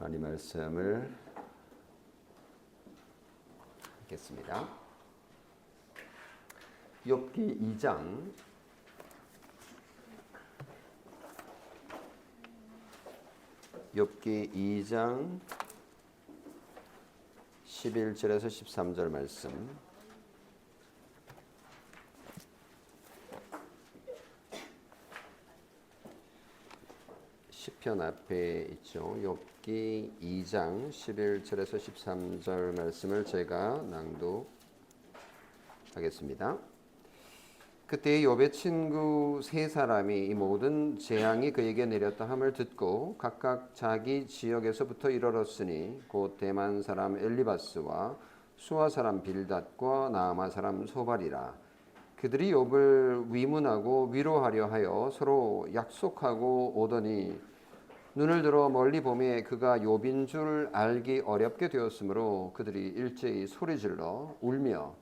하나님 말씀을 읽겠습니다. 욥기 2장 11절에서 13절 말씀. 시편 앞에 있죠. 욥기 2장 11절에서 13절 말씀을 제가 낭독하겠습니다. 그때 욥의 친구 세 사람이 이 모든 재앙이 그에게 내렸다 함을 듣고 각각 자기 지역에서부터 이르렀으니 곧 대만 사람 엘리바스와 수아 사람 빌닷과 나아마 사람 소발이라. 그들이 욥을 위문하고 위로하려 하여 서로 약속하고 오더니 눈을 들어 멀리 보매 그가 욥인 줄 알기 어렵게 되었으므로 그들이 일제히 소리질러 울며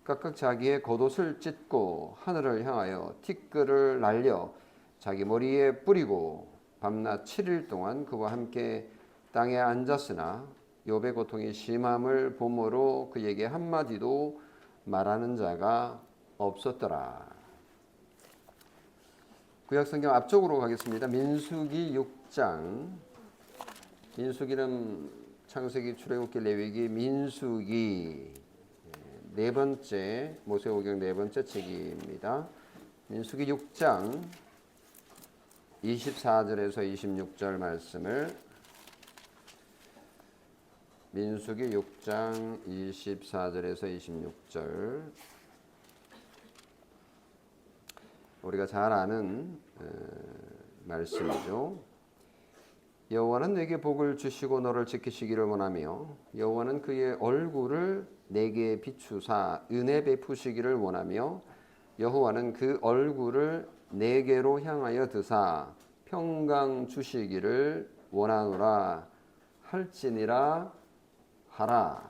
각각 자기의 겉옷을 찢고 하늘을 향하여 티끌을 날려 자기 머리에 뿌리고 밤낮 7일 동안 그와 함께 땅에 앉았으나 욥의 고통이 심함을 보므로 그에게 한마디도 말하는 자가 없었더라. 구약성경 앞쪽으로 가겠습니다. 민수기 6장. 민수기는 창세기, 출애굽기, 레위기, 민수기 네 번째 모세오경 네 번째 책입니다. 민수기 6장 24절에서 26절 말씀을 민수기 6장 24절에서 26절 우리가 잘 아는 말씀이죠. 여호와는 내게 복을 주시고 너를 지키시기를 원하며 여호와는 그의 얼굴을 내게 비추사 은혜 베푸시기를 원하며 여호와는 그 얼굴을 내게로 향하여 드사 평강 주시기를 원하노라 할지니라 하라.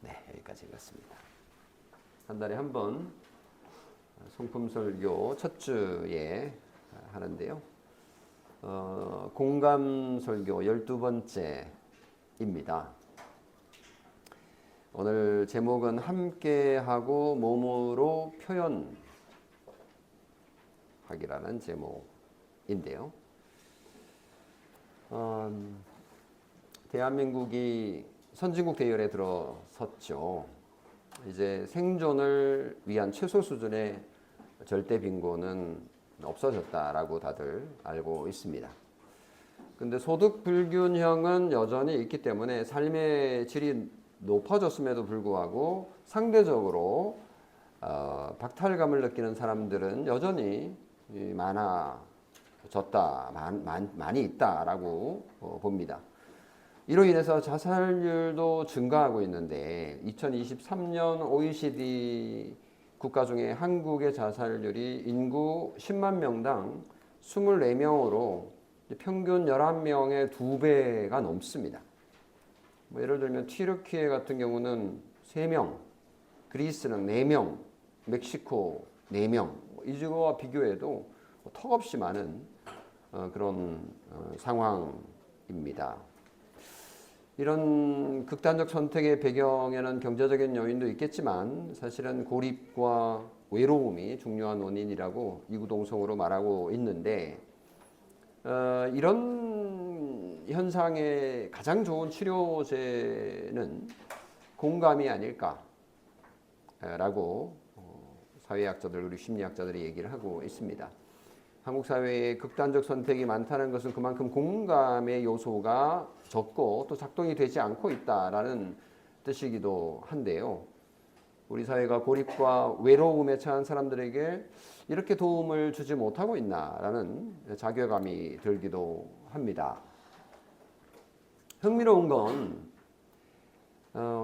네, 여기까지 읽었습니다. 한 달에 한 번 성품설교 첫 주에 하는데요. 공감설교 12번째입니다. 오늘 제목은 함께하고 몸으로 표현하기라는 제목인데요. 대한민국이 선진국 대열에 들어섰죠. 이제 생존을 위한 최소 수준의 절대 빈곤은 없어졌다라고 다들 알고 있습니다. 근데 소득 불균형은 여전히 있기 때문에 삶의 질이 높아졌음에도 불구하고 상대적으로 박탈감을 느끼는 사람들은 여전히 많아졌다, 많이 있다라고 봅니다. 이로 인해서 자살률도 증가하고 있는데 2023년 OECD 국가 중에 한국의 자살률이 인구 10만 명당 24명으로 평균 11명의 2배가 넘습니다. 뭐 예를 들면 튀르키예 같은 경우는 3명, 그리스는 4명, 멕시코 4명, 이주와 비교해도 턱없이 많은 그런 상황입니다. 이런 극단적 선택의 배경에는 경제적인 요인도 있겠지만 사실은 고립과 외로움이 중요한 원인이라고 이구동성으로 말하고 있는데 이런 현상의 가장 좋은 치료제는 공감이 아닐까라고 사회학자들, 우리 심리학자들이 얘기를 하고 있습니다. 한국 사회에 극단적 선택이 많다는 것은 그만큼 공감의 요소가 적고 또 작동이 되지 않고 있다라는 뜻이기도 한데요. 우리 사회가 고립과 외로움에 처한 사람들에게 이렇게 도움을 주지 못하고 있나라는 자괴감이 들기도 합니다. 흥미로운 건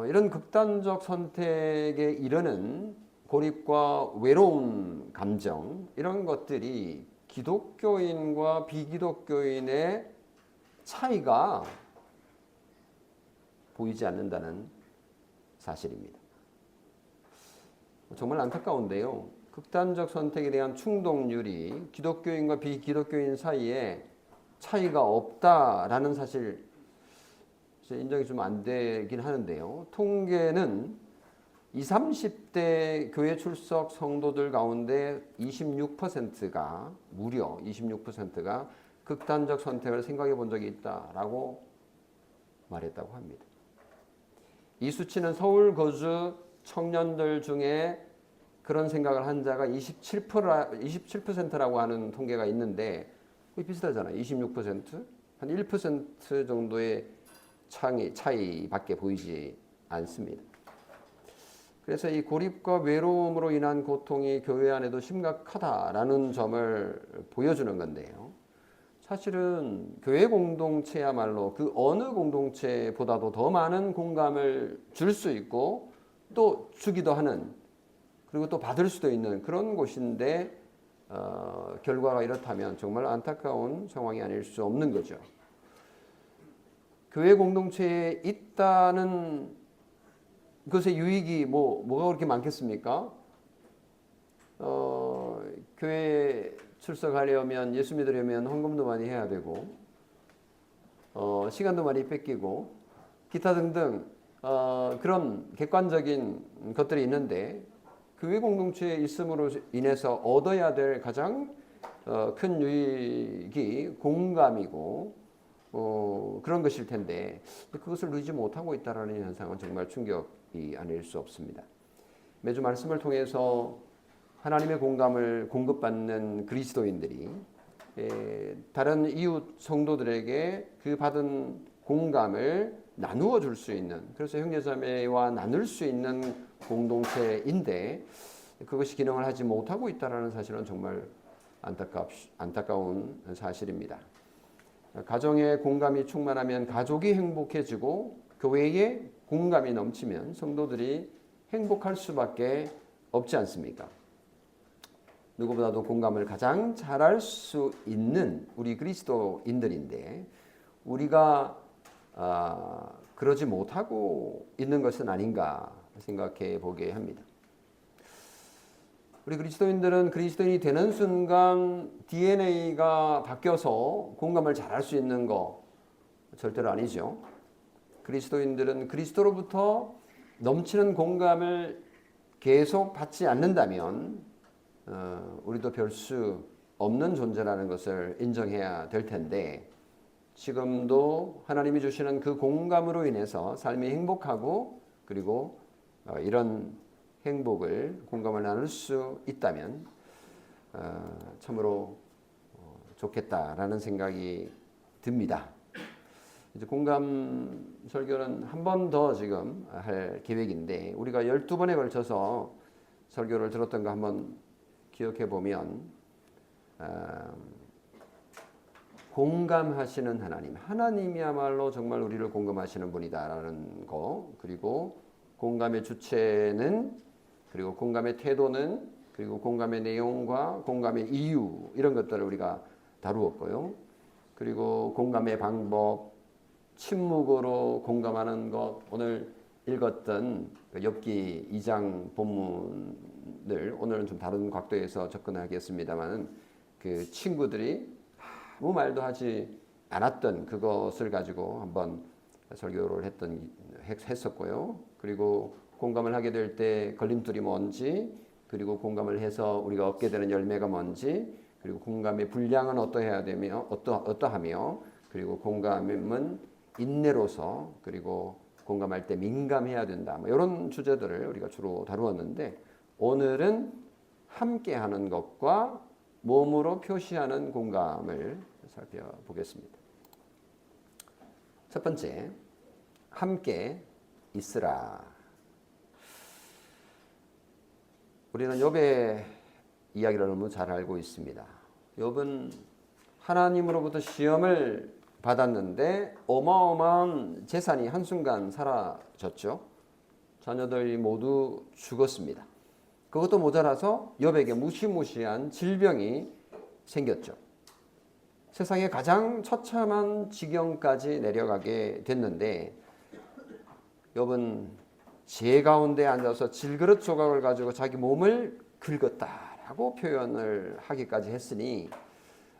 이런 극단적 선택에 이르는 고립과 외로운 감정, 이런 것들이 기독교인과 비기독교인의 차이가 보이지 않는다는 사실입니다. 정말 안타까운데요. 극단적 선택에 대한 충동률이 기독교인과 비기독교인 사이에 차이가 없다라는 사실 인정이 좀 안 되긴 하는데요. 통계는 20, 30대 교회 출석 성도들 가운데 26%가 무려 26%가 극단적 선택을 생각해 본 적이 있다라고 말했다고 합니다. 이 수치는 서울 거주 청년들 중에 그런 생각을 한 자가 27%라고 하는 통계가 있는데 거의 비슷하잖아요. 26%? 한 1% 정도의 차이밖에 보이지 않습니다. 그래서 이 고립과 외로움으로 인한 고통이 교회 안에도 심각하다라는 점을 보여주는 건데요. 사실은 교회 공동체야말로 그 어느 공동체보다도 더 많은 공감을 줄 수 있고 또 주기도 하는, 그리고 또 받을 수도 있는 그런 곳인데 결과가 이렇다면 정말 안타까운 상황이 아닐 수 없는 거죠. 교회 공동체에 있다는 그것의 유익이 뭐가 그렇게 많겠습니까? 교회 출석하려면, 예수 믿으려면 헌금도 많이 해야 되고, 시간도 많이 뺏기고, 기타 등등 그런 객관적인 것들이 있는데, 교회 공동체에 있음으로 인해서 얻어야 될 가장 큰 유익이 공감이고 그런 것일 텐데 그것을 누리지 못하고 있다는 현상은 정말 충격이 아닐 수 없습니다. 매주 말씀을 통해서 하나님의 공감을 공급받는 그리스도인들이 다른 이웃 성도들에게 그 받은 공감을 나누어 줄 수 있는, 그래서 형제자매와 나눌 수 있는 공동체인데 그것이 기능을 하지 못하고 있다는 사실은 정말 안타까운 사실입니다. 가정에 공감이 충만하면 가족이 행복해지고 교회에 공감이 넘치면 성도들이 행복할 수밖에 없지 않습니까? 누구보다도 공감을 가장 잘할 수 있는 우리 그리스도인들인데 우리가 그러지 못하고 있는 것은 아닌가 생각해 보게 합니다. 우리 그리스도인들은 그리스도인이 되는 순간 DNA가 바뀌어서 공감을 잘할 수 있는 거 절대로 아니죠. 그리스도인들은 그리스도로부터 넘치는 공감을 계속 받지 않는다면 우리도 별 수 없는 존재라는 것을 인정해야 될 텐데 지금도 하나님이 주시는 그 공감으로 인해서 삶이 행복하고 그리고 이런 행복을 공감을 나눌 수 있다면 참으로 좋겠다라는 생각이 듭니다. 이제 공감 설교는 한 번 더 지금 할 계획인데 우리가 12번에 걸쳐서 설교를 들었던 거 한번 기억해 보면 공감하시는 하나님이야말로 정말 우리를 공감하시는 분이다라는 거, 그리고 공감의 주체는, 그리고 공감의 태도는, 그리고 공감의 내용과 공감의 이유 이런 것들을 우리가 다루었고요. 그리고 공감의 방법, 침묵으로 공감하는 것, 오늘 읽었던 욥기 2장 본문을 오늘은 좀 다른 각도에서 접근하겠습니다만 그 친구들이 아무 말도 하지 않았던 그것을 가지고 한번 설교를 했었고요. 그리고 공감을 하게 될 때 걸림돌이 뭔지, 그리고 공감을 해서 우리가 얻게 되는 열매가 뭔지, 그리고 공감의 분량은 어떠하며, 그리고 공감은 인내로서, 그리고 공감할 때 민감해야 된다. 이런 주제들을 우리가 주로 다루었는데 오늘은 함께하는 것과 몸으로 표시하는 공감을 살펴보겠습니다. 첫 번째, 함께 있으라. 우리는 욥의 이야기를 너무 잘 알고 있습니다. 욥은 하나님으로부터 시험을 받았는데 어마어마한 재산이 한순간 사라졌죠. 자녀들이 모두 죽었습니다. 그것도 모자라서 욥에게 무시무시한 질병이 생겼죠. 세상에 가장 처참한 지경까지 내려가게 됐는데 욥은 재 가운데 앉아서 질그릇 조각을 가지고 자기 몸을 긁었다라고 표현을 하기까지 했으니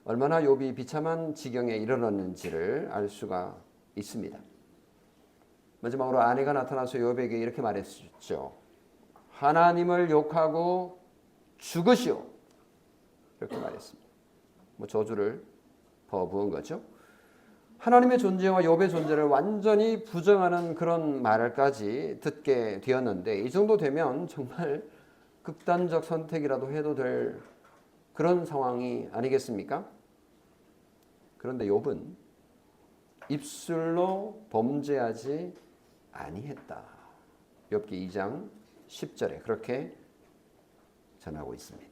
얼마나 욥이 비참한 지경에 이르렀는지를 알 수가 있습니다. 마지막으로 아내가 나타나서 욥에게 이렇게 말했죠. 하나님을 욕하고 죽으시오. 이렇게 말했습니다. 저주를 퍼부은 거죠. 하나님의 존재와 욥의 존재를 완전히 부정하는 그런 말을까지 듣게 되었는데 이 정도 되면 정말 극단적 선택이라도 해도 될 그런 상황이 아니겠습니까? 그런데 욥은 입술로 범죄하지 아니했다. 욥기 2장 10절에 그렇게 전하고 있습니다.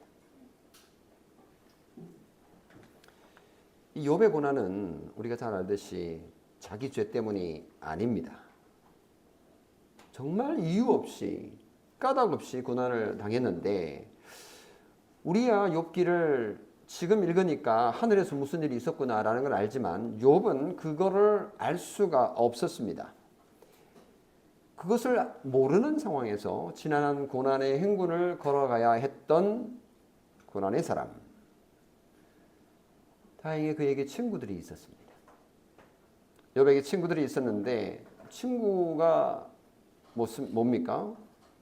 이 욥의 고난은 우리가 잘 알듯이 자기 죄 때문이 아닙니다. 정말 이유 없이 까닭 없이 고난을 당했는데 우리야 욥기를 지금 읽으니까 하늘에서 무슨 일이 있었구나라는 걸 알지만 욥은 그거를 알 수가 없었습니다. 그것을 모르는 상황에서 지난한 고난의 행군을 걸어가야 했던 고난의 사람. 다행히 그에게 친구들이 있었습니다. 욥에게 친구들이 있었는데 친구가 뭡니까?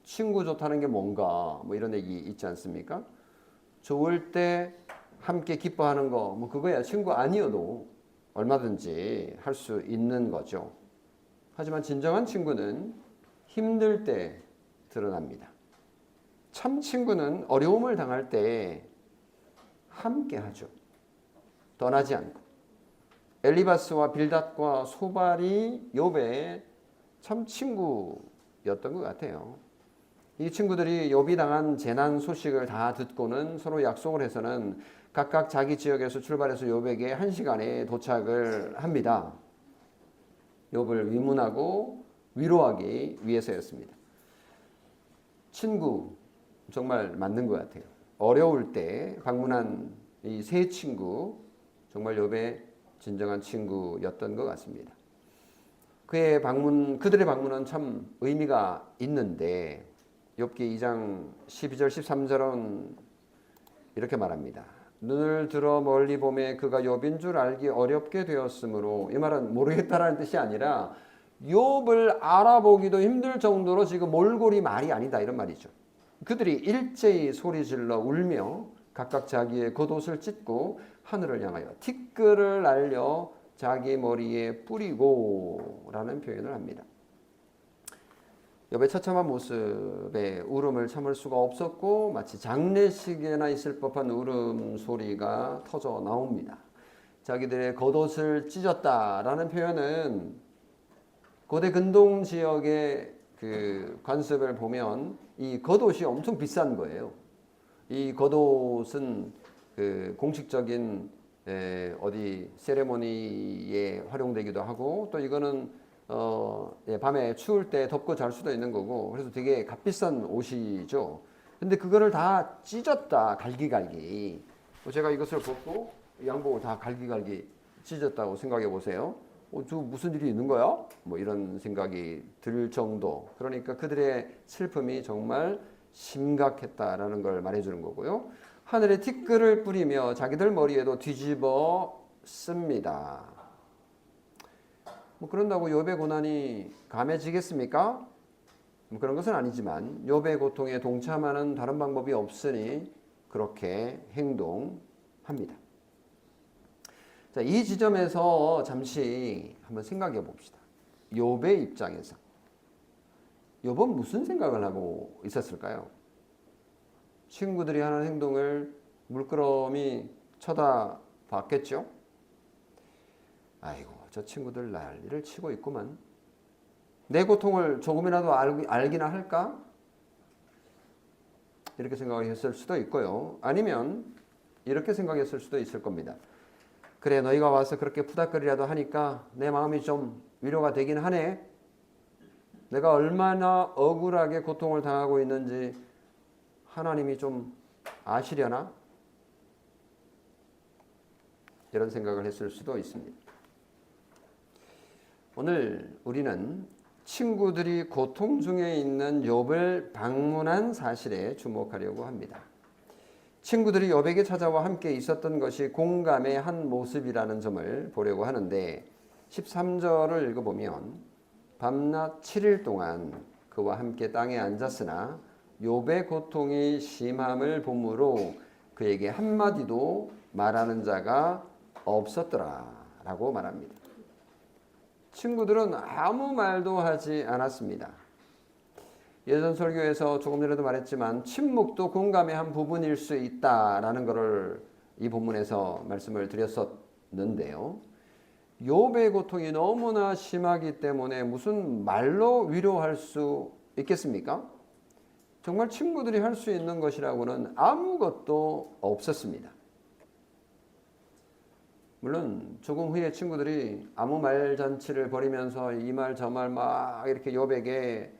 친구 좋다는 게 뭔가 이런 얘기 있지 않습니까? 좋을 때 함께 기뻐하는 거 그거야. 친구 아니어도 얼마든지 할 수 있는 거죠. 하지만 진정한 친구는 힘들 때 드러납니다. 참 친구는 어려움을 당할 때 함께 하죠. 떠나지 않고. 엘리바스와 빌닷과 소발이 욥의 참 친구였던 것 같아요. 이 친구들이 욥이 당한 재난 소식을 다 듣고는 서로 약속을 해서는 각각 자기 지역에서 출발해서 욥에게 1시간에 도착을 합니다. 욥을 위문하고 위로하기 위해서였습니다. 친구 정말 맞는 것 같아요. 어려울 때 방문한 이 세 친구 정말 욥의 진정한 친구였던 것 같습니다. 그들의 방문은 참 의미가 있는데 욥기 2장 12절 13절은 이렇게 말합니다. 눈을 들어 멀리 보매 그가 욥인 줄 알기 어렵게 되었으므로 이 말은 모르겠다라는 뜻이 아니라 욥을 알아보기도 힘들 정도로 지금 몰골이 말이 아니다 이런 말이죠. 그들이 일제히 소리질러 울며 각각 자기의 겉옷을 찢고 하늘을 향하여 티끌을 날려 자기 머리에 뿌리고 라는 표현을 합니다. 욥의 처참한 모습에 울음을 참을 수가 없었고 마치 장례식에나 있을 법한 울음소리가 터져 나옵니다. 자기들의 겉옷을 찢었다라는 표현은 고대 근동 지역의 그 관습을 보면 이 겉옷이 엄청 비싼 거예요. 이 겉옷은 그 공식적인 어디 세레모니에 활용되기도 하고 또 이거는 밤에 추울 때 덮고 잘 수도 있는 거고 그래서 되게 값비싼 옷이죠. 근데 그거를 다 찢었다 갈기갈기. 제가 이것을 벗고 양복을 다 갈기갈기 찢었다고 생각해 보세요. 저 무슨 일이 있는 거야? 이런 생각이 들 정도. 그러니까 그들의 슬픔이 정말 심각했다라는 걸 말해주는 거고요. 하늘에 티끌을 뿌리며 자기들 머리에도 뒤집어 씁니다. 그런다고 욥의 고난이 감해지겠습니까? 그런 것은 아니지만 욥의 고통에 동참하는 다른 방법이 없으니 그렇게 행동합니다. 자, 이 지점에서 잠시 한번 생각해 봅시다. 욥의 입장에서 욥은 무슨 생각을 하고 있었을까요? 친구들이 하는 행동을 물끄러미 쳐다봤겠죠? 아이고, 저 친구들 난리를 치고 있구만. 내 고통을 조금이라도 알기나 할까? 이렇게 생각했을 수도 있고요. 아니면 이렇게 생각했을 수도 있을 겁니다. 그래, 너희가 와서 그렇게 푸닥거리라도 하니까 내 마음이 좀 위로가 되긴 하네. 내가 얼마나 억울하게 고통을 당하고 있는지 하나님이 좀 아시려나? 이런 생각을 했을 수도 있습니다. 오늘 우리는 친구들이 고통 중에 있는 욥을 방문한 사실에 주목하려고 합니다. 친구들이 욥에게 찾아와 함께 있었던 것이 공감의 한 모습이라는 점을 보려고 하는데 13절을 읽어보면 밤낮 7일 동안 그와 함께 땅에 앉았으나 욥의 고통이 심함을 보므로 그에게 한마디도 말하는 자가 없었더라 라고 말합니다. 친구들은 아무 말도 하지 않았습니다. 예전 설교에서 조금 전에도 말했지만 침묵도 공감의 한 부분일 수 있다라는 것을 이 본문에서 말씀을 드렸었는데요. 욥의 고통이 너무나 심하기 때문에 무슨 말로 위로할 수 있겠습니까? 정말 친구들이 할 수 있는 것이라고는 아무것도 없었습니다. 물론 조금 후에 친구들이 아무 말 잔치를 벌이면서 이 말 저 말 막 이렇게 욥에게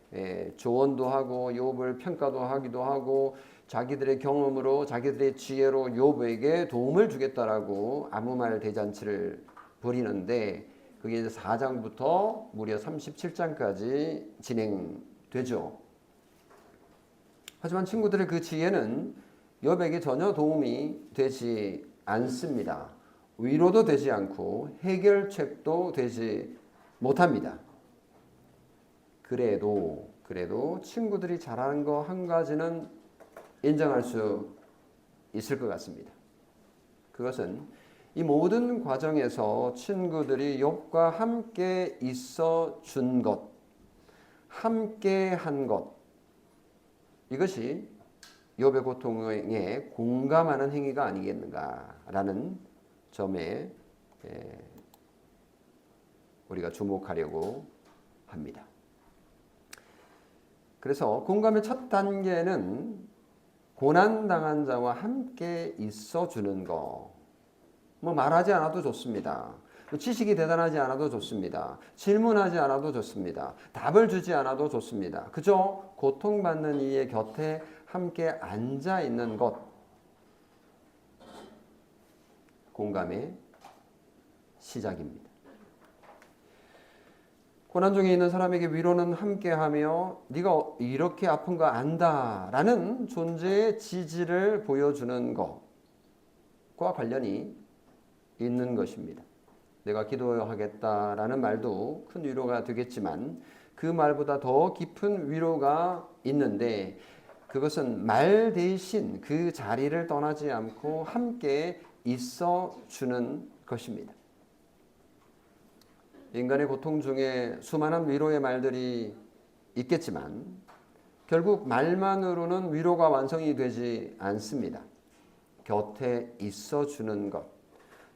조언도 하고 욥을 평가도 하기도 하고 자기들의 경험으로 자기들의 지혜로 욥에게 도움을 주겠다라고 아무 말 대잔치를 벌이는데 그게 이제 4장부터 무려 37장까지 진행되죠. 하지만 친구들의 그 지혜는 욥에게 전혀 도움이 되지 않습니다. 위로도 되지 않고 해결책도 되지 못합니다. 그래도 친구들이 잘하는 거 한 가지는 인정할 수 있을 것 같습니다. 그것은 이 모든 과정에서 친구들이 욥과 함께 있어 준 것, 함께 한 것, 이것이 욥의 고통에 공감하는 행위가 아니겠는가라는 점에 우리가 주목하려고 합니다. 그래서 공감의 첫 단계는 고난당한 자와 함께 있어주는 거. 뭐 말하지 않아도 좋습니다. 지식이 대단하지 않아도 좋습니다. 질문하지 않아도 좋습니다. 답을 주지 않아도 좋습니다. 그저 고통받는 이의 곁에 함께 앉아 있는 것. 공감의 시작입니다. 고난 중에 있는 사람에게 위로는 함께하며 네가 이렇게 아픈 거 안다라는 존재의 지지를 보여주는 것과 관련이 있는 것입니다. 내가 기도하겠다라는 말도 큰 위로가 되겠지만 그 말보다 더 깊은 위로가 있는데 그것은 말 대신 그 자리를 떠나지 않고 함께 있어 주는 것입니다. 인간의 고통 중에 수많은 위로의 말들이 있겠지만 결국 말만으로는 위로가 완성이 되지 않습니다. 곁에 있어 주는 것,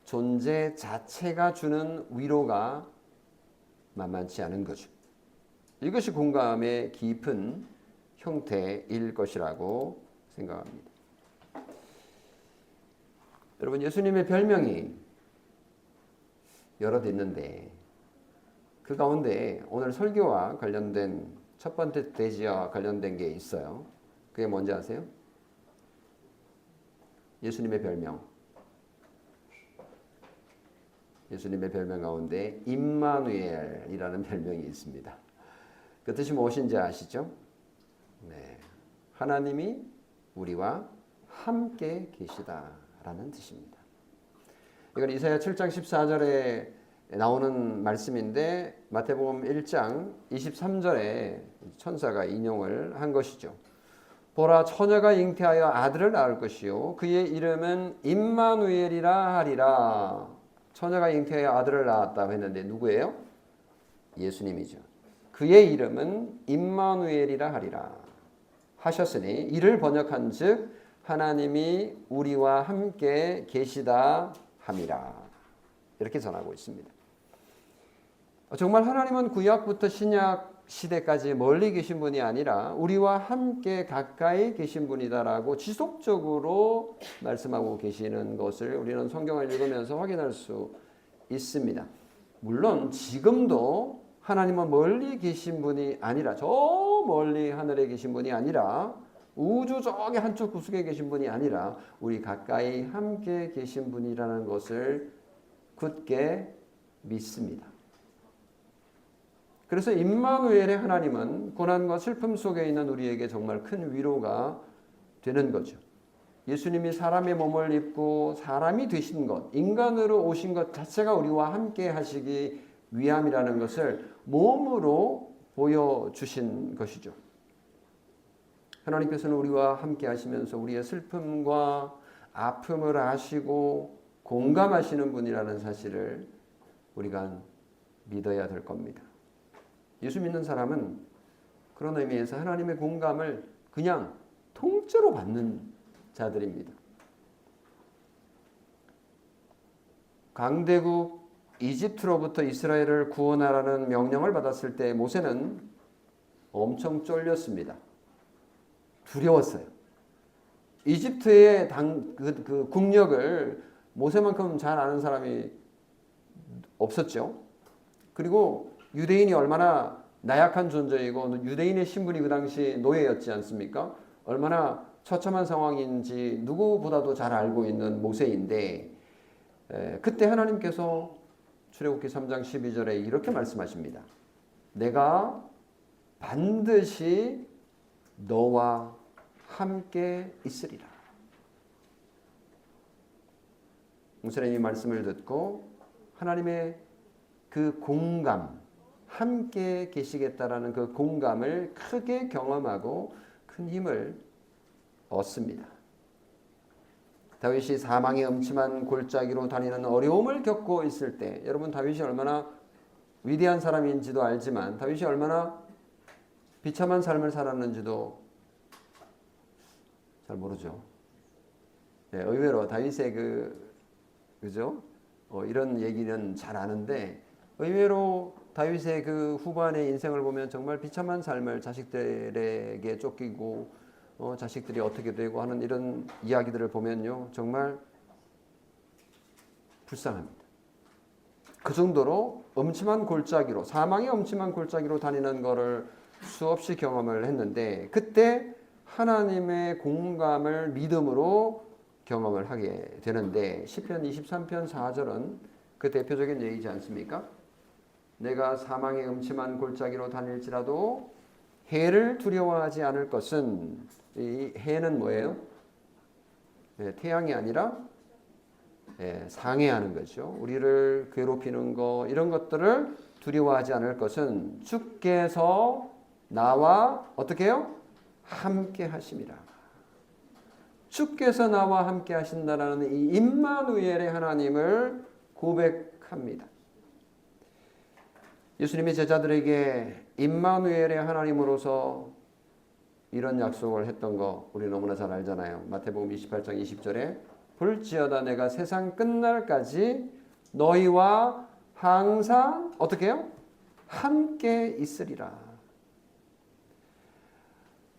존재 자체가 주는 위로가 만만치 않은 거죠. 이것이 공감의 깊은 형태일 것이라고 생각합니다. 여러분, 예수님의 별명이 여럿 있는데 그 가운데 오늘 설교와 관련된 첫 번째 대지와 관련된 게 있어요. 그게 뭔지 아세요? 예수님의 별명. 예수님의 별명 가운데 임마누엘이라는 별명이 있습니다. 그 뜻이 무엇인지 아시죠? 네, 하나님이 우리와 함께 계시다라는 뜻입니다. 이건 이사야 7장 14절에 나오는 말씀인데 마태복음 1장 23절에 천사가 인용을 한 것이죠. 보라, 처녀가 잉태하여 아들을 낳을 것이요 그의 이름은 임마누엘이라 하리라. 처녀가 잉태하여 아들을 낳았다고 했는데 누구예요? 예수님이죠. 그의 이름은 임마누엘이라 하리라 하셨으니 이를 번역한즉 하나님이 우리와 함께 계시다 함이라. 이렇게 전하고 있습니다. 정말 하나님은 구약부터 신약 시대까지 멀리 계신 분이 아니라 우리와 함께 가까이 계신 분이다라고 지속적으로 말씀하고 계시는 것을 우리는 성경을 읽으면서 확인할 수 있습니다. 물론 지금도 하나님은 멀리 계신 분이 아니라 저 멀리 하늘에 계신 분이 아니라 우주 저기 한쪽 구석에 계신 분이 아니라 우리 가까이 함께 계신 분이라는 것을 굳게 믿습니다. 그래서 임마누엘의 하나님은 고난과 슬픔 속에 있는 우리에게 정말 큰 위로가 되는 거죠. 예수님이 사람의 몸을 입고 사람이 되신 것, 인간으로 오신 것 자체가 우리와 함께 하시기 위함이라는 것을 몸으로 보여주신 것이죠. 하나님께서는 우리와 함께 하시면서 우리의 슬픔과 아픔을 아시고 공감하시는 분이라는 사실을 우리가 믿어야 될 겁니다. 예수 믿는 사람은 그런 의미에서 하나님의 공감을 그냥 통째로 받는 자들입니다. 강대국 이집트로부터 이스라엘을 구원하라는 명령을 받았을 때 모세는 엄청 쫄렸습니다. 두려웠어요. 이집트의 그 국력을 모세만큼 잘 아는 사람이 없었죠. 그리고 유대인이 얼마나 나약한 존재이고 유대인의 신분이 그 당시 노예였지 않습니까? 얼마나 처참한 상황인지 누구보다도 잘 알고 있는 모세인데 그때 하나님께서 출애굽기 3장 12절에 이렇게 말씀하십니다. 내가 반드시 너와 함께 있으리라. 모세는 이 말씀을 듣고 하나님의 그 공감, 함께 계시겠다라는 그 공감을 크게 경험하고 큰 힘을 얻습니다. 다윗이 사망의 음침한 골짜기로 다니는 어려움을 겪고 있을 때, 여러분 다윗이 얼마나 위대한 사람인지도 알지만 다윗이 얼마나 비참한 삶을 살았는지도 잘 모르죠. 네, 의외로 다윗의 그죠? 이런 얘기는 잘 아는데 의외로 다윗의 그 후반의 인생을 보면 정말 비참한 삶을 자식들에게 쫓기고 자식들이 어떻게 되고 하는 이런 이야기들을 보면요 정말 불쌍합니다. 그 정도로 엄침한 골짜기로 사망의 엄침한 골짜기로 다니는 것을 수없이 경험을 했는데 그때 하나님의 공감을 믿음으로 경험을 하게 되는데 시편 23편 4절은 그 대표적인 예이지 않습니까? 내가 사망의 음침한 골짜기로 다닐지라도 해를 두려워하지 않을 것은 이 해는 뭐예요? 태양이 아니라 상해하는 거죠. 우리를 괴롭히는 거 이런 것들을 두려워하지 않을 것은 주께서 나와 어떻게 해요? 함께 하심이라. 주께서 나와 함께 하신다라는 이 임마누엘의 하나님을 고백합니다. 예수님이 제자들에게 임마누엘의 하나님으로서 이런 약속을 했던 거 우리 너무나 잘 알잖아요. 마태복음 28장 20절에 볼지어다 내가 세상 끝날까지 너희와 항상 어떻게 해요? 함께 있으리라.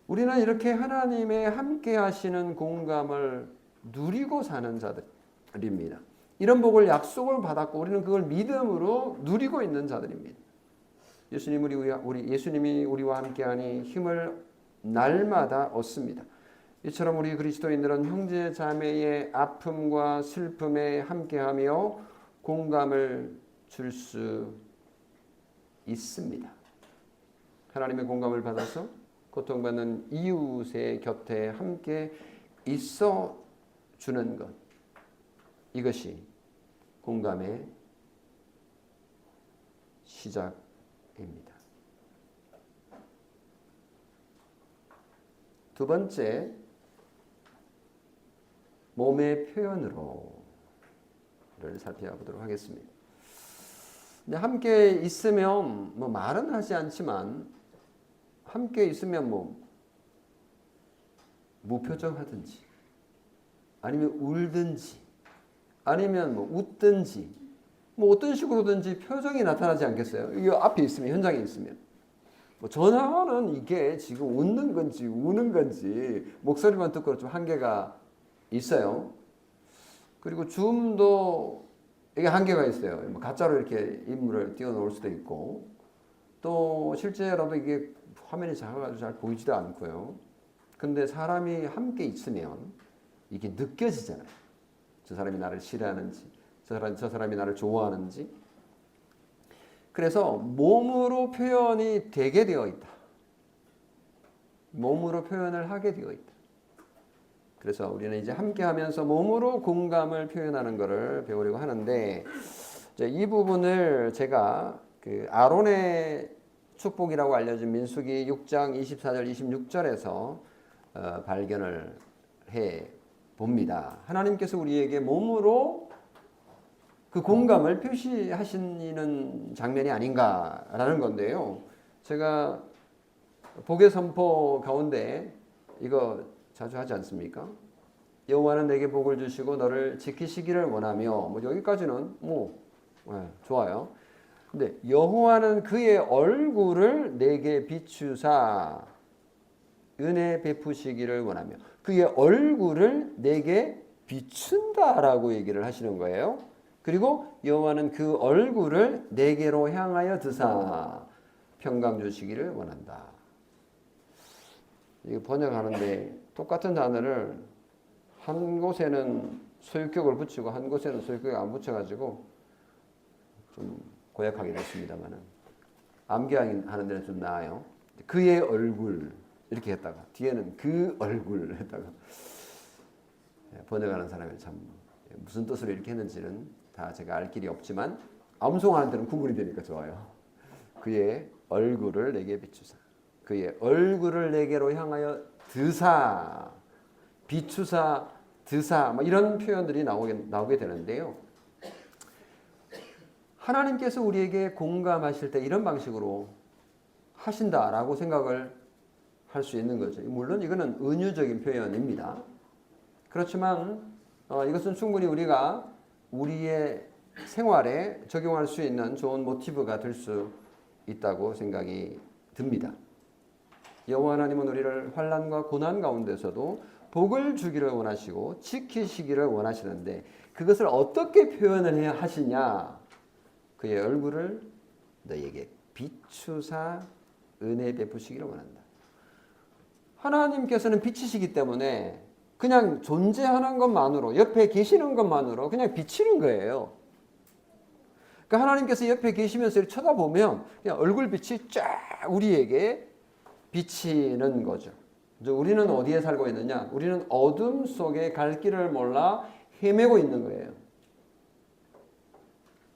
우리는 이렇게 하나님의 함께 하시는 공감을 누리고 사는 자들입니다. 이런 복을 약속을 받았고 우리는 그걸 믿음으로 누리고 있는 자들입니다. 예수님이 우리와 함께하니 힘을 날마다 얻습니다. 이처럼 우리 그리스도인들은 형제 자매의 아픔과 슬픔에 함께하며 공감을 줄 수 있습니다. 하나님의 공감을 받아서 고통받는 이웃의 곁에 함께 있어 주는 것, 이것이 공감의 시작입니다. 두 번째, 몸의 표현으로를 살펴보도록 하겠습니다. 함께 있으면 말은 하지 않지만 함께 있으면 무표정하든지 아니면 울든지 아니면 웃든지 어떤 식으로든지 표정이 나타나지 않겠어요? 이게 앞에 있으면 현장에 있으면 전화는 이게 지금 웃는 건지 우는 건지 목소리만 듣고 좀 한계가 있어요. 그리고 줌도 이게 한계가 있어요. 가짜로 이렇게 인물을 띄워놓을 수도 있고 또 실제로도 이게 화면이 작아가지고 잘 보이지도 않고요. 근데 사람이 함께 있으면 이게 느껴지잖아요. 저 사람이 나를 싫어하는지 저 사람이 나를 좋아하는지. 그래서 몸으로 표현이 되게 되어 있다. 몸으로 표현을 하게 되어 있다. 그래서 우리는 이제 함께하면서 몸으로 공감을 표현하는 것을 배우려고 하는데, 이 부분을 제가 그 아론의 축복이라고 알려진 민수기 6장 24절 26절에서 발견을 해 봅니다. 하나님께서 우리에게 몸으로 그 공감을 표시하시는 장면이 아닌가라는 건데요. 제가 복의 선포 가운데 이거 자주 하지 않습니까? 여호와는 내게 복을 주시고 너를 지키시기를 원하며, 뭐 여기까지는 좋아요. 근데 여호와는 그의 얼굴을 내게 비추사 은혜 베푸시기를 원하며, 그의 얼굴을 내게 비춘다라고 얘기를 하시는 거예요. 그리고 여호와는 그 얼굴을 내게로 향하여 드사 평강 주시기를 원한다. 이거 번역하는데 똑같은 단어를 한 곳에는 소유격을 붙이고 한 곳에는 소유격을 안 붙여가지고 좀 고약하게 됐습니다만은 암기하는 데는 좀 나아요. 그의 얼굴 이렇게 했다가 뒤에는 그 얼굴 했다가 번역하는 사람이 참 무슨 뜻으로 이렇게 했는지는 다 제가 알 길이 없지만 암송하는 데는 구분이 되니까 좋아요. 그의 얼굴을 내게 비추사, 그의 얼굴을 내게로 향하여 드사, 비추사, 드사, 이런 표현들이 나오게 되는데요. 하나님께서 우리에게 공감하실 때 이런 방식으로 하신다라고 생각을 할 수 있는 거죠. 물론 이거는 은유적인 표현입니다. 그렇지만 이것은 충분히 우리가 우리의 생활에 적용할 수 있는 좋은 모티브가 될 수 있다고 생각이 듭니다. 여호와 하나님은 우리를 환난과 고난 가운데서도 복을 주기를 원하시고 지키시기를 원하시는데, 그것을 어떻게 표현을 하시냐? 그의 얼굴을 너에게 비추사 은혜 베푸시기를 원한다. 하나님께서는 빛이시기 때문에 그냥 존재하는 것만으로, 옆에 계시는 것만으로 그냥 비치는 거예요. 그러니까 하나님께서 옆에 계시면서 이렇게 쳐다보면 그냥 얼굴빛이 쫙 우리에게 비치는 거죠. 우리는 어디에 살고 있느냐? 우리는 어둠 속에 갈 길을 몰라 헤매고 있는 거예요.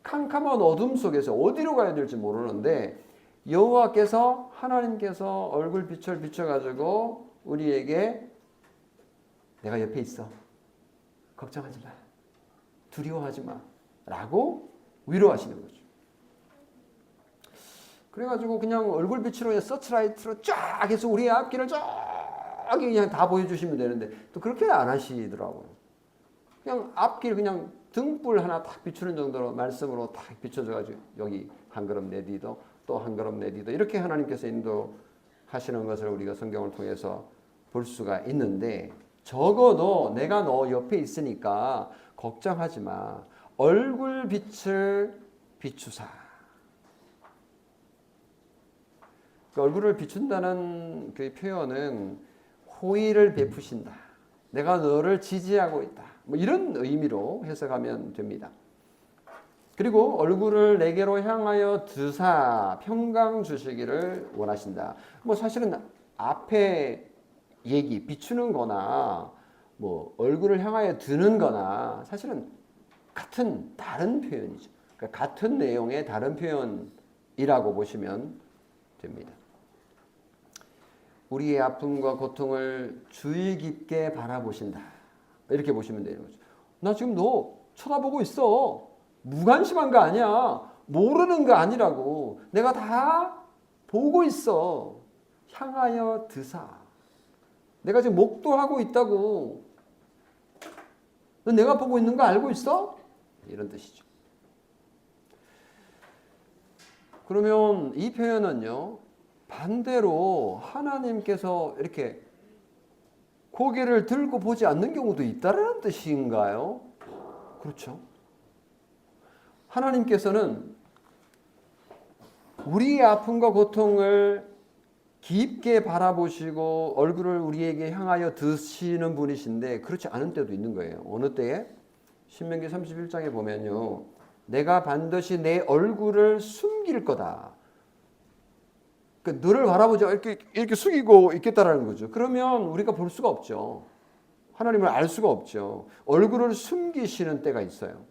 캄캄한 어둠 속에서 어디로 가야 될지 모르는데, 여호와께서, 하나님께서 얼굴빛을 비춰가지고 우리에게 내가 옆에 있어, 걱정하지 마, 두려워하지 마 라고 위로하시는 거죠. 그래가지고 그냥 얼굴빛으로 서치라이트로 쫙 해서 우리의 앞길을 쫙 그냥 다 보여주시면 되는데, 또 그렇게 안 하시더라고요. 그냥 앞길 그냥 등불 하나 딱 비추는 정도로 말씀으로 딱 비춰줘가지고 여기 한 걸음 내디도 또 한 걸음 내디도 이렇게 하나님께서 인도하시는 것을 우리가 성경을 통해서 볼 수가 있는데, 적어도 내가 너 옆에 있으니까 걱정하지 마. 얼굴빛을 비추사. 그 얼굴을 비춘다는 그 표현은 호의를 베푸신다, 내가 너를 지지하고 있다, 이런 의미로 해석하면 됩니다. 그리고 얼굴을 내게로 향하여 드사 평강 주시기를 원하신다. 사실은 앞에 얘기 비추는 거나 얼굴을 향하여 드는 거나 사실은 다른 표현이죠. 그러니까 같은 내용의 다른 표현이라고 보시면 됩니다. 우리의 아픔과 고통을 주의 깊게 바라보신다, 이렇게 보시면 되는 거죠. 나 지금 너 쳐다보고 있어. 무관심한 거 아니야. 모르는 거 아니라고. 내가 다 보고 있어. 향하여 드사. 내가 지금 목도하고 있다고. 너 내가 보고 있는 거 알고 있어? 이런 뜻이죠. 그러면 이 표현은요, 반대로 하나님께서 이렇게 고개를 들고 보지 않는 경우도 있다라는 뜻인가요? 그렇죠. 하나님께서는 우리의 아픔과 고통을 깊게 바라보시고 얼굴을 우리에게 향하여 드시는 분이신데, 그렇지 않은 때도 있는 거예요. 어느 때에? 신명기 31장에 보면요, 내가 반드시 내 얼굴을 숨길 거다. 그러니까 너를 바라보지 이렇게 숙이고 있겠다라는 거죠. 그러면 우리가 볼 수가 없죠. 하나님을 알 수가 없죠. 얼굴을 숨기시는 때가 있어요.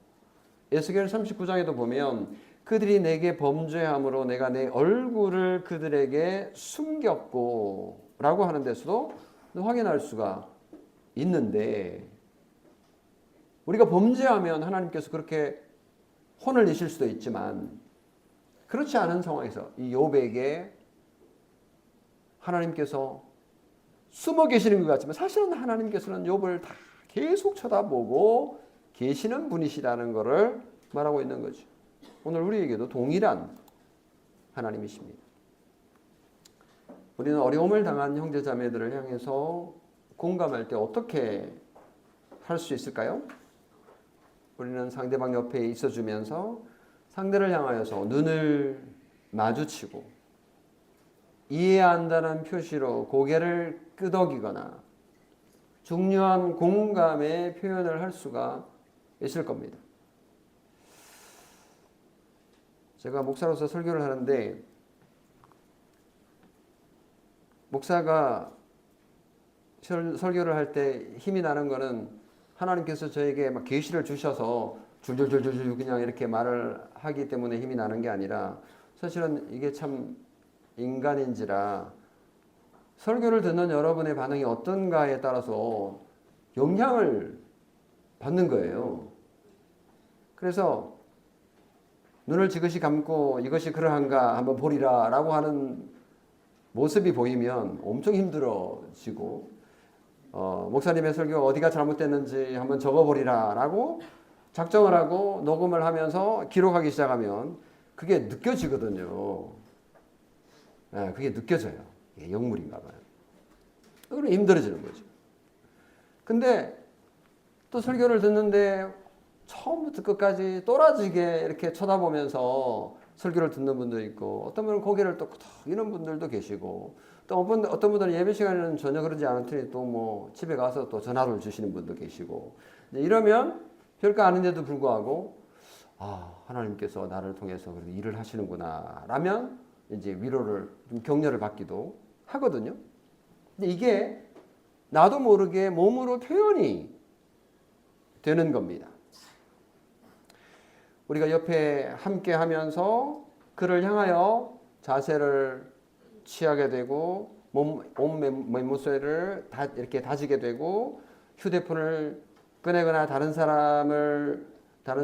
에스겔 39장에도 보면 그들이 내게 범죄함으로 내가 내 얼굴을 그들에게 숨겼고 라고 하는 데서도 확인할 수가 있는데, 우리가 범죄하면 하나님께서 그렇게 혼을 내실 수도 있지만 그렇지 않은 상황에서 이 욥에게 하나님께서 숨어 계시는 것 같지만 사실은 하나님께서는 욥을 다 계속 쳐다보고 계시는 분이시라는 것을 말하고 있는 거죠. 오늘 우리에게도 동일한 하나님이십니다. 우리는 어려움을 당한 형제자매들을 향해서 공감할 때 어떻게 할 수 있을까요? 우리는 상대방 옆에 있어주면서 상대를 향하여서 눈을 마주치고 이해한다는 표시로 고개를 끄덕이거나 중요한 공감의 표현을 할 수가 있을 겁니다. 제가 목사로서 설교를 하는데, 목사가 설교를 할 때 힘이 나는 거는 하나님께서 저에게 막 계시를 주셔서 줄줄줄줄 그냥 이렇게 말을 하기 때문에 힘이 나는 게 아니라, 사실은 이게 참 인간인지라 설교를 듣는 여러분의 반응이 어떤가에 따라서 영향을 받는 거예요. 그래서 눈을 지그시 감고 이것이 그러한가 한번 보리라 라고 하는 모습이 보이면 엄청 힘들어지고, 목사님의 설교 어디가 잘못됐는지 한번 적어보리라 라고 작정을 하고 녹음을 하면서 기록하기 시작하면 그게 느껴지거든요. 그게 느껴져요. 이게 영물인가 봐요. 그럼 힘들어지는 거죠. 근데 또 설교를 듣는데 처음부터 끝까지 또라지게 이렇게 쳐다보면서 설교를 듣는 분도 있고, 어떤 분은 고개를 또 이런 분들도 계시고, 또 어떤 분들은 예배 시간에는 전혀 그러지 않더니 또 뭐 집에 가서 또 전화를 주시는 분도 계시고, 이러면 별거 아닌데도 불구하고 하나님께서 나를 통해서 그래도 일을 하시는구나 라면 이제 위로를 좀 격려를 받기도 하거든요. 근데 이게 나도 모르게 몸으로 표현이 되는 겁니다. 우리가 옆에 함께 하면서 그를 향하여 자세를 취하게 되고 온 매무새를 이렇게 다지게 되고, 휴대폰을 꺼내거나 다른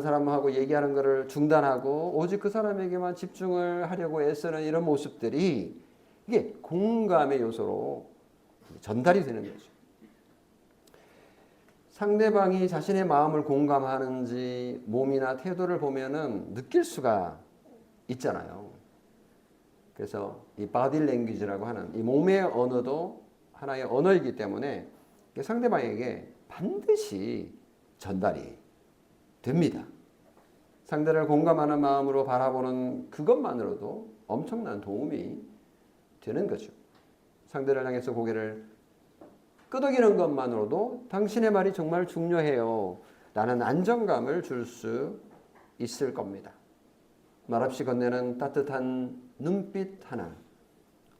사람하고 얘기하는 것을 중단하고 오직 그 사람에게만 집중을 하려고 애쓰는 이런 모습들이 이게 공감의 요소로 전달이 되는 거죠. 상대방이 자신의 마음을 공감하는지 몸이나 태도를 보면은 느낄 수가 있잖아요. 그래서 이 바디 랭귀지라고 하는 이 몸의 언어도 하나의 언어이기 때문에 상대방에게 반드시 전달이 됩니다. 상대를 공감하는 마음으로 바라보는 그것만으로도 엄청난 도움이 되는 거죠. 상대를 향해서 고개를 끄덕이는 것만으로도 당신의 말이 정말 중요해요 라는 안정감을 줄 수 있을 겁니다. 말없이 건네는 따뜻한 눈빛 하나,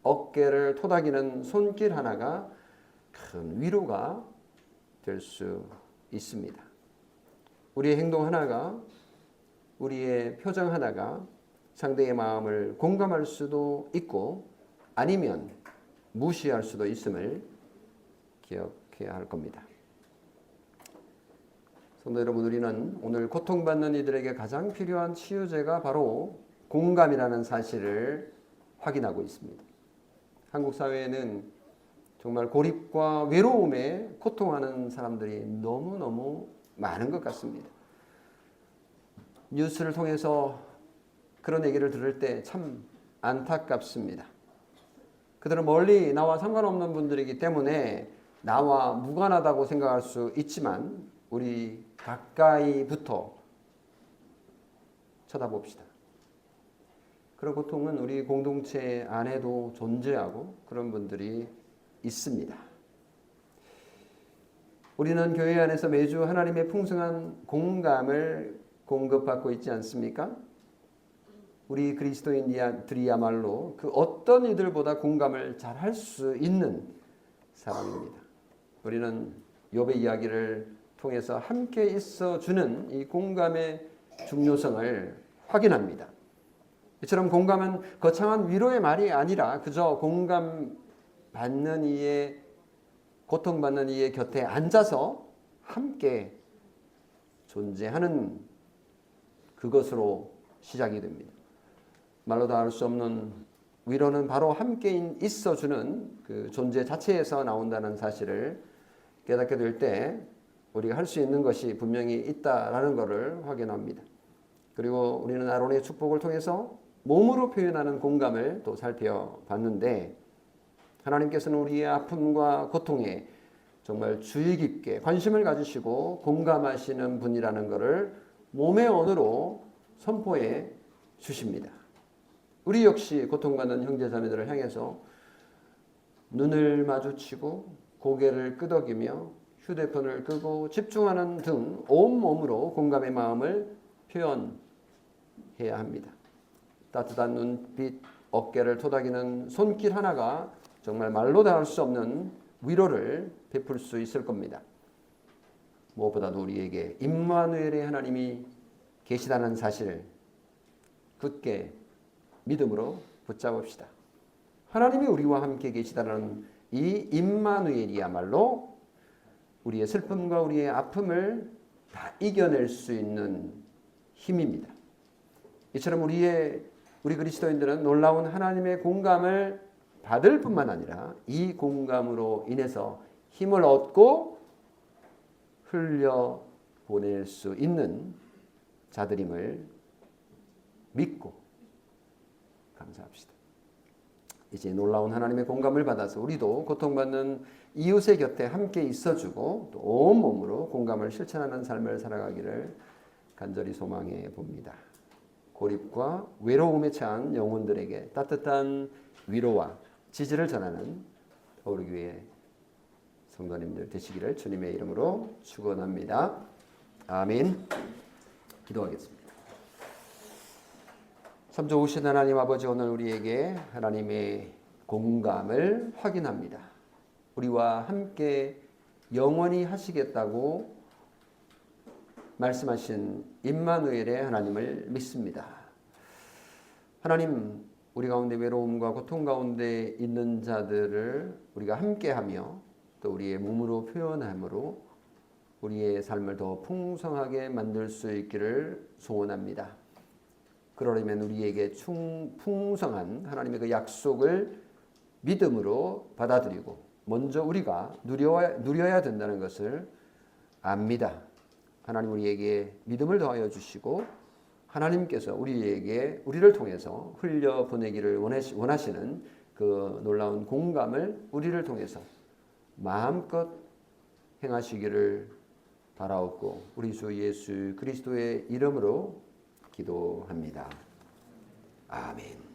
어깨를 토닥이는 손길 하나가 큰 위로가 될 수 있습니다. 우리의 행동 하나가, 우리의 표정 하나가 상대의 마음을 공감할 수도 있고 아니면 무시할 수도 있음을 기억해야 할 겁니다. 성도 여러분, 우리는 오늘 고통받는 이들에게 가장 필요한 치유제가 바로 공감이라는 사실을 확인하고 있습니다. 한국 사회에는 정말 고립과 외로움에 고통하는 사람들이 너무너무 많은 것 같습니다. 뉴스를 통해서 그런 얘기를 들을 때 참 안타깝습니다. 그들은 멀리 나와 상관없는 분들이기 때문에 나와 무관하다고 생각할 수 있지만 우리 가까이부터 쳐다봅시다. 그런 고통은 우리 공동체 안에도 존재하고 그런 분들이 있습니다. 우리는 교회 안에서 매주 하나님의 풍성한 공감을 공급받고 있지 않습니까? 우리 그리스도인들이야말로 그 어떤 이들보다 공감을 잘 할 수 있는 사람입니다. 우리는 욥의 이야기를 통해서 함께 있어주는 이 공감의 중요성을 확인합니다. 이처럼 공감은 거창한 위로의 말이 아니라 그저 공감받는 이의, 고통받는 이의 곁에 앉아서 함께 존재하는 그것으로 시작이 됩니다. 말로 다 할 수 없는 위로는 바로 함께 있어주는 그 존재 자체에서 나온다는 사실을 깨닫게 될 때 우리가 할 수 있는 것이 분명히 있다라는 것을 확인합니다. 그리고 우리는 아론의 축복을 통해서 몸으로 표현하는 공감을 또 살펴봤는데, 하나님께서는 우리의 아픔과 고통에 정말 주의 깊게 관심을 가지시고 공감하시는 분이라는 것을 몸의 언어로 선포해 주십니다. 우리 역시 고통받는 형제자매들을 향해서 눈을 마주치고 고개를 끄덕이며 휴대폰을 끄고 집중하는 등 온몸으로 공감의 마음을 표현해야 합니다. 따뜻한 눈빛, 어깨를 토닥이는 손길 하나가 정말 말로 다 할 수 없는 위로를 베풀 수 있을 겁니다. 무엇보다도 우리에게 임마누엘의 하나님이 계시다는 사실 굳게 믿음으로 붙잡읍시다. 하나님이 우리와 함께 계시다는 이 임마누엘이야말로 우리의 슬픔과 우리의 아픔을 다 이겨낼 수 있는 힘입니다. 이처럼 우리 그리스도인들은 놀라운 하나님의 공감을 받을 뿐만 아니라 이 공감으로 인해서 힘을 얻고 흘려보낼 수 있는 자들임을 믿고 감사합시다. 이제 놀라운 하나님의 공감을 받아서 우리도 고통받는 이웃의 곁에 함께 있어주고 또 온몸으로 공감을 실천하는 삶을 살아가기를 간절히 소망해 봅니다. 고립과 외로움에 처한 영혼들에게 따뜻한 위로와 지지를 전하는 서울교회 성도님들 되시기를 주님의 이름으로 축원합니다. 아멘. 기도하겠습니다. 참 좋으신 하나님 아버지, 오늘 우리에게 하나님의 공감을 확인합니다. 우리와 함께 영원히 하시겠다고 말씀하신 임마누엘의 하나님을 믿습니다. 하나님, 우리 가운데 외로움과 고통 가운데 있는 자들을 우리가 함께하며 또 우리의 몸으로 표현함으로 우리의 삶을 더 풍성하게 만들 수 있기를 소원합니다. 그러려면 우리에게 풍성한 하나님의 그 약속을 믿음으로 받아들이고 먼저 우리가 누려야 된다는 것을 압니다. 하나님, 우리에게 믿음을 더하여 주시고 하나님께서 우리를 통해서 흘려보내기를 원하시는 그 놀라운 공감을 우리를 통해서 마음껏 행하시기를 바라옵고 우리 주 예수 그리스도의 이름으로 기도합니다. 아멘.